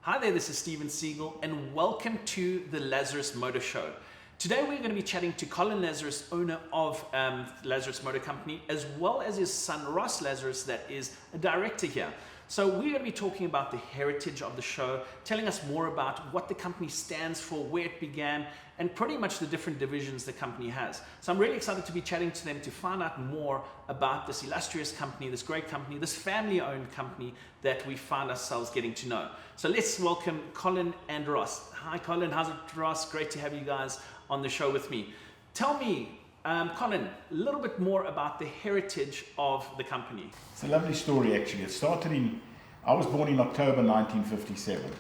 Hi there, this is Steven Siegel and welcome to the Lazarus Motor Show. Today we're going to be chatting to Colin Lazarus, owner of Lazarus Motor Company, as well as his son Ross Lazarus, that is a director here. So we're going to be talking about the heritage of the show, telling us more about what the company stands for, where it began, and pretty much the different divisions the company has. So I'm really excited to be chatting to them to find out more about this illustrious company, this great company, this family-owned company that we find ourselves getting to know. So let's welcome Colin and Ross. Hi Colin, how's it, Ross? Great to have you guys on the show with me. Tell me, Colin, a little bit more about the heritage of the company. It's a lovely story actually. It started I was born in October 1957.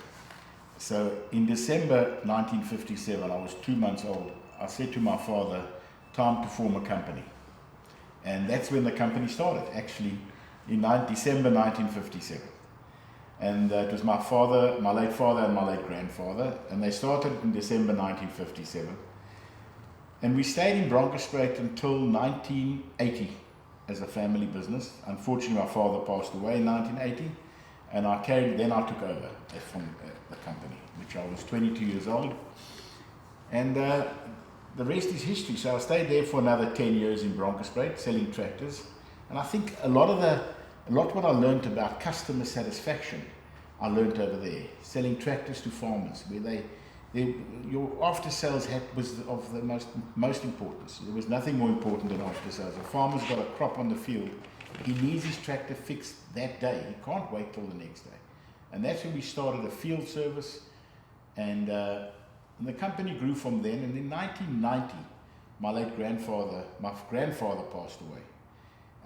So in December 1957, I was 2 months old. I said to my father, time to form a company. And that's when the company started, actually in December 1957. And it was my father, my late father and my late grandfather, and they started in December 1957. And we stayed in Bronkhorstspruit until 1980 as a family business. Unfortunately, my father passed away in 1980, and then I took over from the company, which I was 22 years old. And the rest is history. So I stayed there for another 10 years in Bronkhorstspruit, selling tractors. And I think a lot what I learned about customer satisfaction, I learned over there, selling tractors to farmers, where your after sales was of the most importance. There was nothing more important than after sales. A farmer's got a crop on the field, he needs his tractor fixed that day. He can't wait till the next day. And that's when we started a field service, and the company grew from then. And in 1990, my grandfather passed away,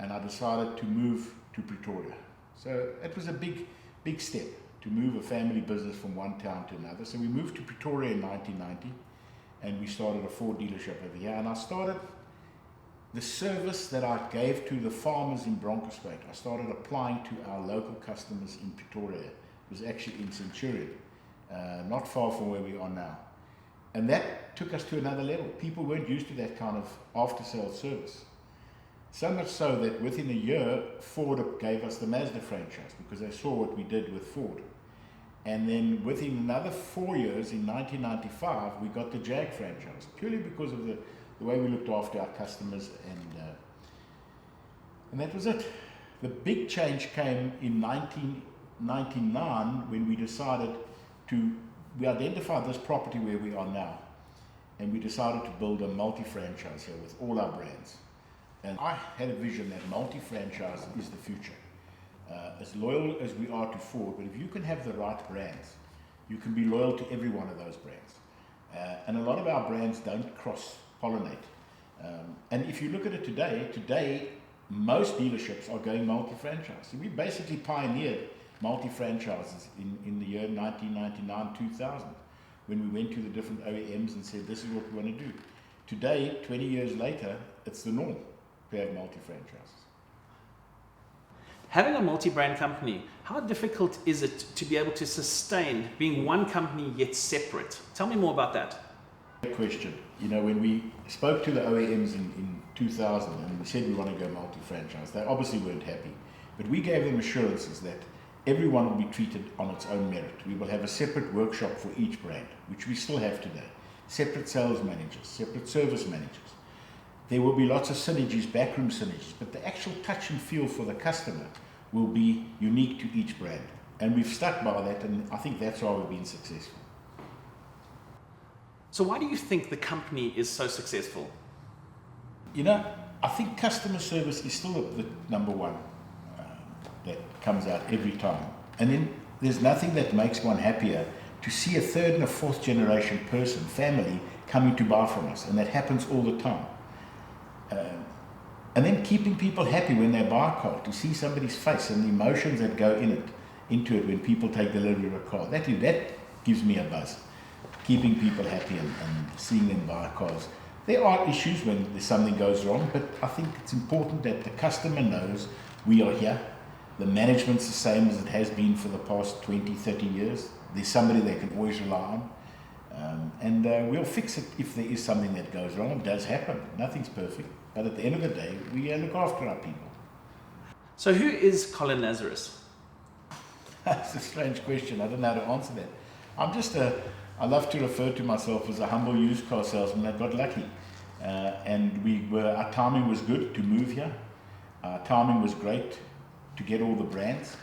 and I decided to move to Pretoria. So it was a big step to move a family business from one town to another. So we moved to Pretoria in 1990, and we started a Ford dealership over here. And I started the service that I gave to the farmers in Bronkhorstspruit. I started applying to our local customers in Pretoria. It was actually in Centurion, not far from where we are now. And that took us to another level. People weren't used to that kind of after-sales service. So much so that within a year, Ford gave us the Mazda franchise because they saw what we did with Ford. And then within another 4 years, in 1995, we got the Jag franchise, purely because of the way we looked after our customers, and that was it. The big change came in 1999 when we identified this property where we are now, and we decided to build a multi-franchise here with all our brands. And I had a vision that multi-franchise is the future. As loyal as we are to Ford, but if you can have the right brands, you can be loyal to every one of those brands. And a lot of our brands don't cross-pollinate. And if you look at it today, most dealerships are going multi-franchise. So we basically pioneered multi-franchises in the year 1999-2000, when we went to the different OEMs and said, this is what we want to do. Today, 20 years later, it's the norm to have multi-franchises. Having a multi-brand company, how difficult is it to be able to sustain being one company yet separate? Tell me more about that. Good question. You know, when we spoke to the OEMs in 2000 and we said we want to go multi-franchise, they obviously weren't happy. But we gave them assurances that everyone will be treated on its own merit. We will have a separate workshop for each brand, which we still have today. Separate sales managers, separate service managers. There will be lots of synergies, backroom synergies, but the actual touch and feel for the customer will be unique to each brand. And we've stuck by that, and I think that's why we've been successful. So why do you think the company is so successful? You know, I think customer service is still the number one that comes out every time. And then there's nothing that makes one happier to see a third and a fourth generation person, family, coming to buy from us. And that happens all the time. And then keeping people happy when they buy a car, to see somebody's face and the emotions that go into it when people take delivery of a car. That gives me a buzz. Keeping people happy and seeing them buy cars. There are issues when something goes wrong, but I think it's important that the customer knows we are here. The management's the same as it has been for the past 20, 30 years. There's somebody they can always rely on. And we'll fix it if there is something that goes wrong. It does happen. Nothing's perfect. But at the end of the day, we look after our people. So who is Colin Lazarus? That's a strange question. I don't know how to answer that. I love to refer to myself as a humble used car salesman that got lucky. And our timing was good to move here. Our timing was great to get all the brands.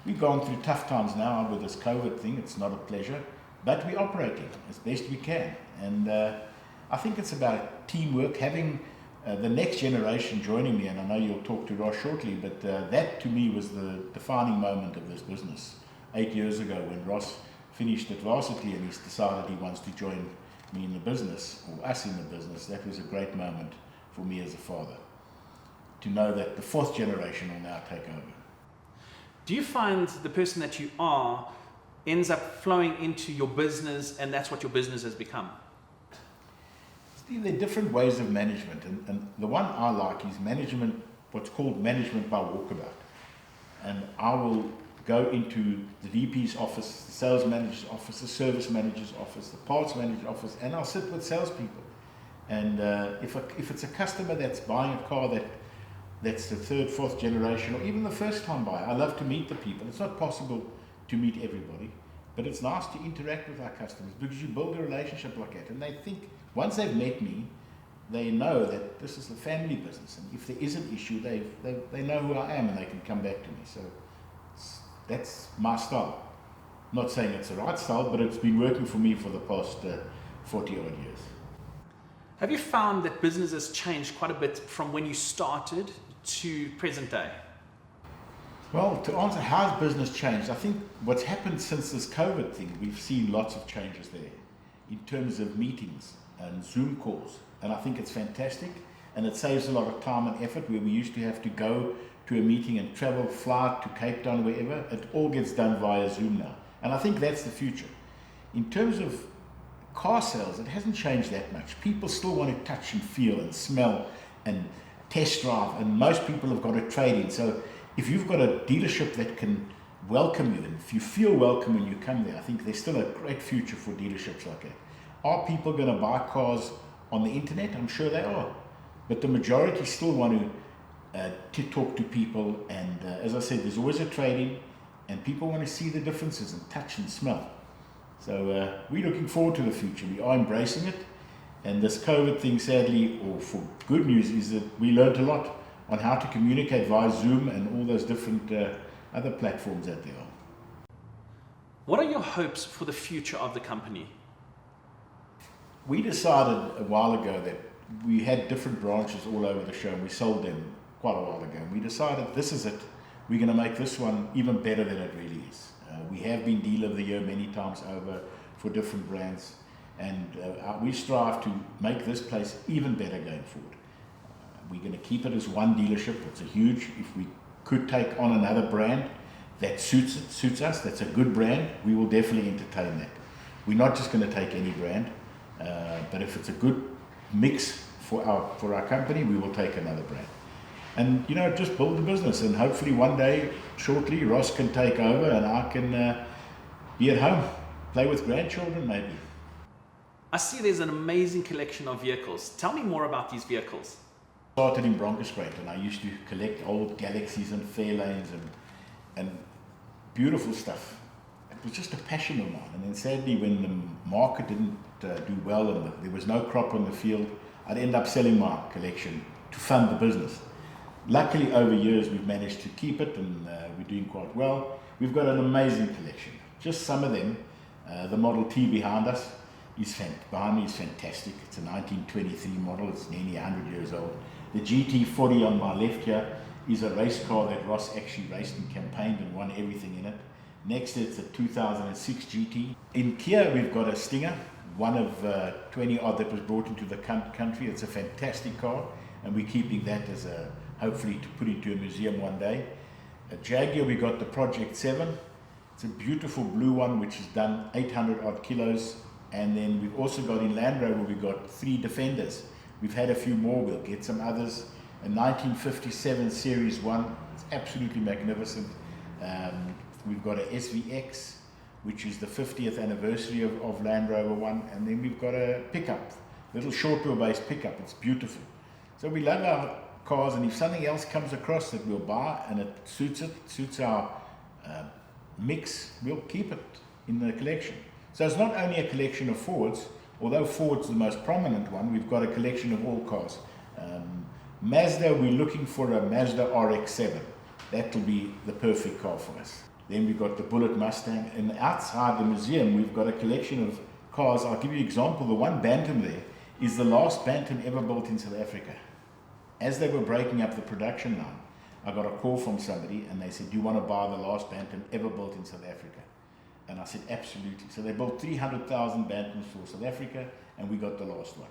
We've gone through tough times now with this COVID thing. It's not a pleasure, but we're operating as best we can. And I think it's about teamwork, having the next generation joining me, and I know you'll talk to Ross shortly, but that to me was the defining moment of this business 8 years ago when Ross finished at varsity and he's decided he wants to join me in the business, or us in the business. That was a great moment for me as a father, to know that the fourth generation will now take over. Do you find the person that you are ends up flowing into your business, and that's what your business has become? Steve, there are different ways of management, and the one I like is management, what's called management by walkabout. And I will go into the VP's office, the sales manager's office, the service manager's office, the parts manager's office, and I'll sit with salespeople. And if it's a customer that's buying a car that's the third, fourth generation, or even the first time buyer, I love to meet the people. It's not possible to meet everybody, but it's nice to interact with our customers because you build a relationship like that. And they think, once they've met me, they know that this is a family business. And if there is an issue, they know who I am and they can come back to me. So that's my style. Not saying it's the right style, but it's been working for me for the past 40 odd years. Have you found that business has changed quite a bit from when you started to present day? Well, to answer how has business changed, I think what's happened since this COVID thing, we've seen lots of changes there in terms of meetings and Zoom calls. And I think it's fantastic, and it saves a lot of time and effort where we used to have to go to a meeting and travel, fly to Cape Town, wherever. It all gets done via Zoom now. And I think that's the future. In terms of car sales, it hasn't changed that much. People still want to touch and feel and smell and test drive, and most people have got a trade-in. So if you've got a dealership that can welcome you, and if you feel welcome when you come there, I think there's still a great future for dealerships like that. Are people going to buy cars on the internet? I'm sure they are. But the majority still want to talk to people, and as I said, there's always a trade-in, and people want to see the differences and touch and smell. So we're looking forward to the future. We are embracing it, and this COVID thing, sadly, or for good news, is that we learned a lot on how to communicate via Zoom and all those different other platforms that there are. What are your hopes for the future of the company? We decided a while ago that we had different branches all over the show, and we sold them quite a while ago. And we decided this is it. We're going to make this one even better than it really is. We have been Dealer of the Year many times over for different brands, and we strive to make this place even better going forward. We're going to keep it as one dealership. It's a huge, if we could take on another brand that suits us, that's a good brand, we will definitely entertain that. We're not just going to take any brand, but if it's a good mix for our company, we will take another brand. And, just build the business, and hopefully one day, shortly, Ross can take over and I can be at home, play with grandchildren maybe. I see there's an amazing collection of vehicles. Tell me more about these vehicles. Started in Bronchoscrape, and I used to collect old Galaxies and Fairlanes and beautiful stuff. It was just a passion of mine. And then sadly, when the market didn't do well and there was no crop on the field, I'd end up selling my collection to fund the business. Luckily, over years, we've managed to keep it, and we're doing quite well. We've got an amazing collection. Just some of them. The Model T behind me is fantastic. It's a 1923 model. It's nearly 100 years old. The GT40 on my left here is a race car that Ross actually raced and campaigned and won everything in it. Next, it's a 2006 GT. In Kia, we've got a Stinger, one of 20 odd that was brought into the country. It's a fantastic car, and we're keeping that as hopefully to put into a museum one day. At Jaguar, we got the Project 7. It's a beautiful blue one which has done 800 odd kilos. And then we've also got in Land Rover, we've got 3 Defenders. We've had a few more, we'll get some others. A 1957 Series 1, it's absolutely magnificent. We've got a SVX, which is the 50th anniversary of Land Rover 1. And then we've got a pickup, little short wheelbase pickup, it's beautiful. So we love our cars, and if something else comes across that we'll buy and it suits our mix, we'll keep it in the collection. So it's not only a collection of Fords, although Ford's the most prominent one, we've got a collection of all cars. Mazda, we're looking for a Mazda RX-7. That will be the perfect car for us. Then we've got the Bullitt Mustang, and outside the museum we've got a collection of cars. I'll give you an example. The one Bantam there is the last Bantam ever built in South Africa. As they were breaking up the production line, I got a call from somebody and they said, do you want to buy the last Bantam ever built in South Africa? And I said, absolutely. So they built 300,000 Bantams for South Africa, and we got the last one.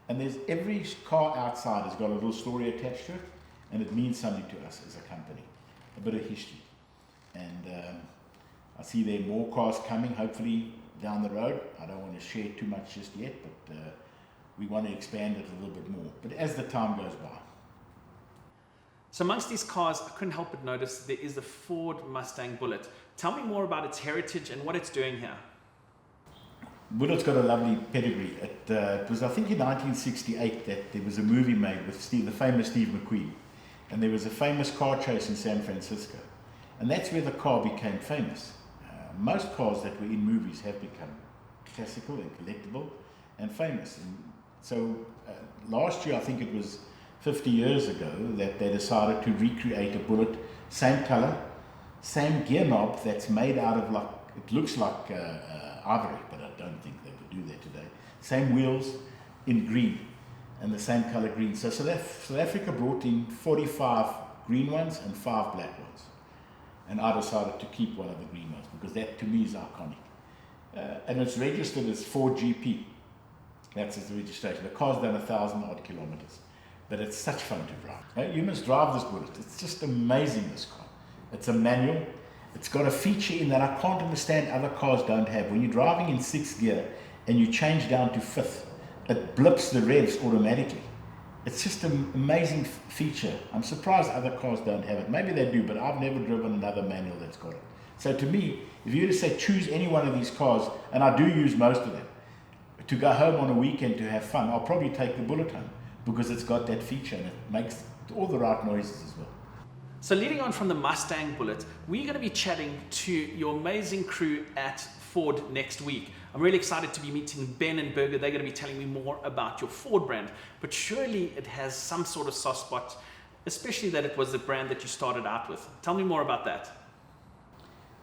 And there's every car outside has got a little story attached to it, and it means something to us as a company, a bit of history. And I see there are more cars coming, hopefully down the road. I don't want to share too much just yet, but we want to expand it a little bit more. But as the time goes by. So amongst these cars, I couldn't help but notice there is the Ford Mustang Bullitt. Tell me more about its heritage and what it's doing here. Bullitt's got a lovely pedigree. It was, I think, in 1968 that there was a movie made with the famous Steve McQueen. And there was a famous car chase in San Francisco. And that's where the car became famous. Most cars that were in movies have become classical and collectible and famous. And so last year, I think it was 50 years ago, that they decided to recreate a Bullitt, same color, same gear knob that's made out of, like, it looks like ivory, but I don't think they would do that today. Same wheels in green and the same color green. So South Africa brought in 45 green ones and 5 black ones. And I decided to keep one of the green ones because that to me is iconic. And it's registered as 4GP. That's its registration. The car's done 1,000 odd kilometers. But it's such fun to drive. You must drive this Bullitt. It's just amazing, this car. It's a manual. It's got a feature in that I can't understand other cars don't have. When you're driving in 6th gear and you change down to 5th, it blips the revs automatically. It's just an amazing feature. I'm surprised other cars don't have it. Maybe they do, but I've never driven another manual that's got it. So to me, if you were to say choose any one of these cars, and I do use most of them, to go home on a weekend to have fun, I'll probably take the Bullitt home, because it's got that feature and it makes all the right noises as well. So leading on from the Mustang Bullitt, we're going to be chatting to your amazing crew at Ford next week. I'm really excited to be meeting Ben and Berger. They're going to be telling me more about your Ford brand, but surely it has some sort of soft spot, especially that it was the brand that you started out with. Tell me more about that.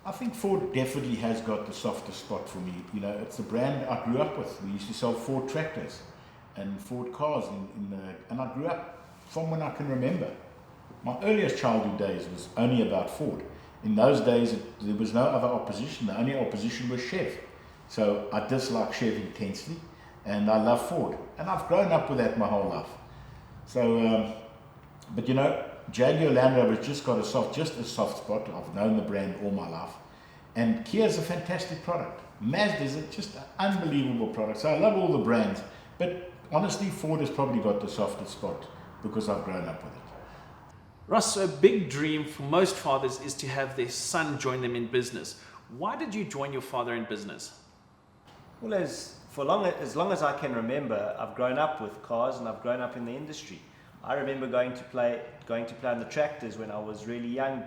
I think Ford definitely has got the softest spot for me. You know, it's the brand I grew up with. We used to sell Ford tractors and Ford cars and I grew up from when I can remember. My earliest childhood days was only about Ford. In those days, there was no other opposition. The only opposition was Chev. So I dislike Chev intensely, and I love Ford. And I've grown up with that my whole life. So, but you know, Jaguar Land Rover's just got just a soft spot. I've known the brand all my life. And Kia's a fantastic product. Mazda's just an unbelievable product. So I love all the brands. But honestly, Ford has probably got the softest spot because I've grown up with it. Ross, a big dream for most fathers is to have their son join them in business. Why did you join your father in business? Well, as long as I can remember, I've grown up with cars and I've grown up in the industry. I remember going to play on the tractors when I was really young,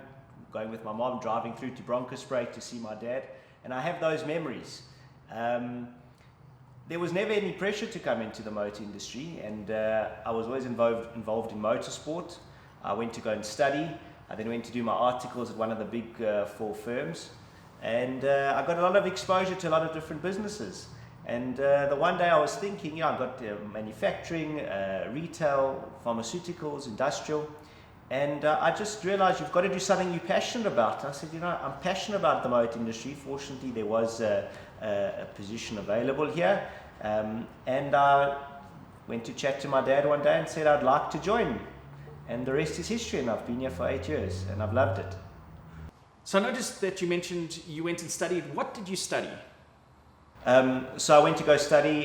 going with my mom, driving through to Broncospruit to see my dad, and I have those memories. There was never any pressure to come into the motor industry, and I was always involved in motorsport. I went to go and study. I then went to do my articles at one of the big 4 firms, and I got a lot of exposure to a lot of different businesses. And the one day I was thinking, I got manufacturing, retail, pharmaceuticals, industrial, and I just realized you've got to do something you're passionate about. I said, I'm passionate about the motor industry. Fortunately, there was a position available here, and I went to chat to my dad one day and said I'd like to join. And the rest is history, and I've been here for 8 years, and I've loved it. So I noticed that you mentioned you went and studied. What did you study? So I went to go study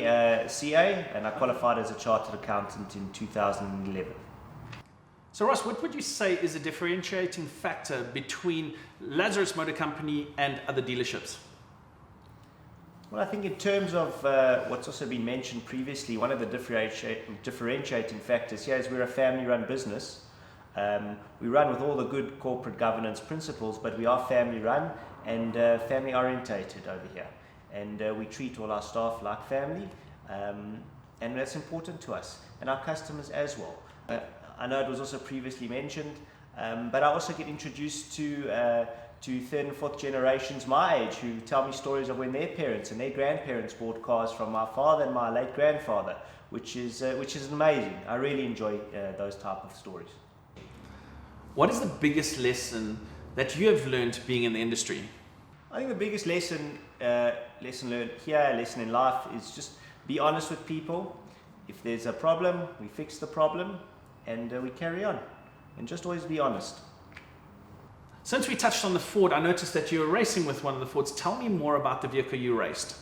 CA, and I qualified as a chartered accountant in 2011. So Ross, what would you say is a differentiating factor between Lazarus Motor Company and other dealerships? Well, I think in terms of what's also been mentioned previously, one of the differentiating factors here is we're a family-run business. We run with all the good corporate governance principles, but we are family-run, and family orientated over here. And we treat all our staff like family, and that's important to us and our customers as well. I know it was also previously mentioned, but I also get introduced to third and fourth generations my age who tell me stories of when their parents and their grandparents bought cars from my father and my late grandfather, which is amazing. I really enjoy those type of stories. What is the biggest lesson that you have learned being in the industry? I think the biggest lesson learned here, lesson in life, is just be honest with people. If there's a problem, we fix the problem, and we carry on. And just always be honest. Since we touched on the Ford, I noticed that you were racing with one of the Fords. Tell me more about the vehicle you raced.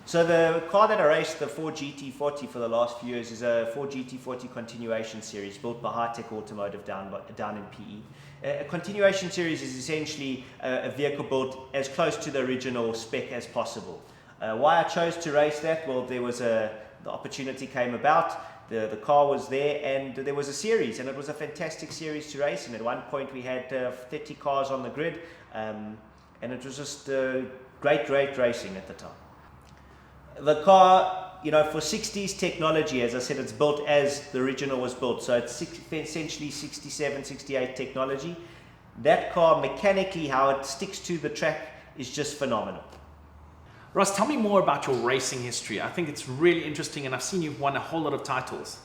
So the car that I raced, the Ford GT40 for the last few years, is a Ford GT40 continuation series built by High Tech Automotive down in PE. A continuation series is essentially a vehicle built as close to the original spec as possible. Why I chose to race that? Well, the opportunity came about. The car was there, and there was a series, and it was a fantastic series to race in. At one point we had 30 cars on the grid, and it was just great racing at the time. The car, for 60s technology, as I said, it's built as the original was built, so it's essentially 67, 68 technology. That car, mechanically, how it sticks to the track is just phenomenal. Ross, tell me more about your racing history. I think it's really interesting, and I've seen you've won a whole lot of titles.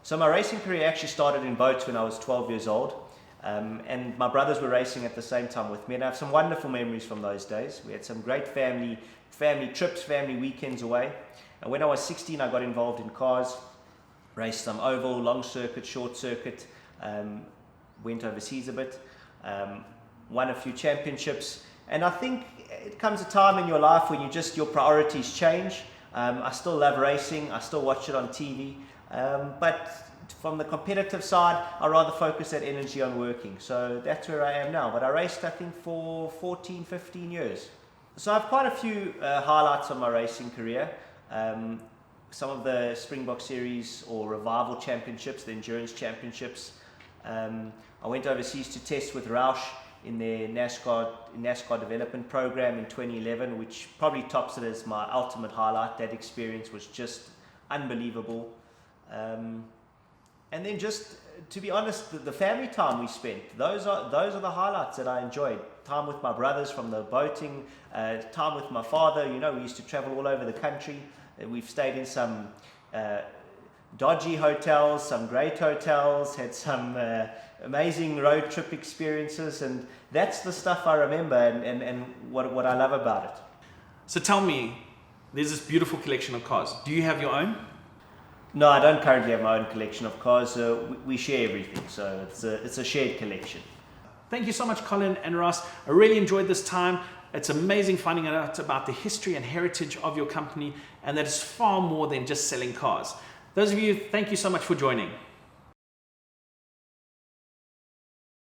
So my racing career actually started in boats when I was 12 years old, and my brothers were racing at the same time with me, and I have some wonderful memories from those days. We had some great family trips, family weekends away. And when I was 16, I got involved in cars, raced some oval, long circuit, short circuit, went overseas a bit, won a few championships. And I think it comes a time in your life when your priorities change. I still love racing, I still watch it on TV, but from the competitive side, I rather focus that energy on working. So that's where I am now. But I raced, I think, for 14, 15 years. So I have quite a few highlights on my racing career. Some of the Springbok Series or Revival Championships, the Endurance Championships. I went overseas to test with Roush in their NASCAR development program in 2011, which probably tops it as my ultimate highlight. That experience was just unbelievable. And then just, to be honest, the family time we spent, those are the highlights that I enjoyed. Time with my brothers from the boating, time with my father. We used to travel all over the country. We've stayed in some dodgy hotels, some great hotels, had some amazing road trip experiences, and that's the stuff I remember and what I love about it. So tell me, there's this beautiful collection of cars. Do you have your own? No, I don't currently have my own collection of cars. We share everything, so it's a shared collection. Thank you so much, Colin and Ross. I really enjoyed this time. It's amazing finding out about the history and heritage of your company, and that it's far more than just selling cars. Those of you, thank you so much for joining.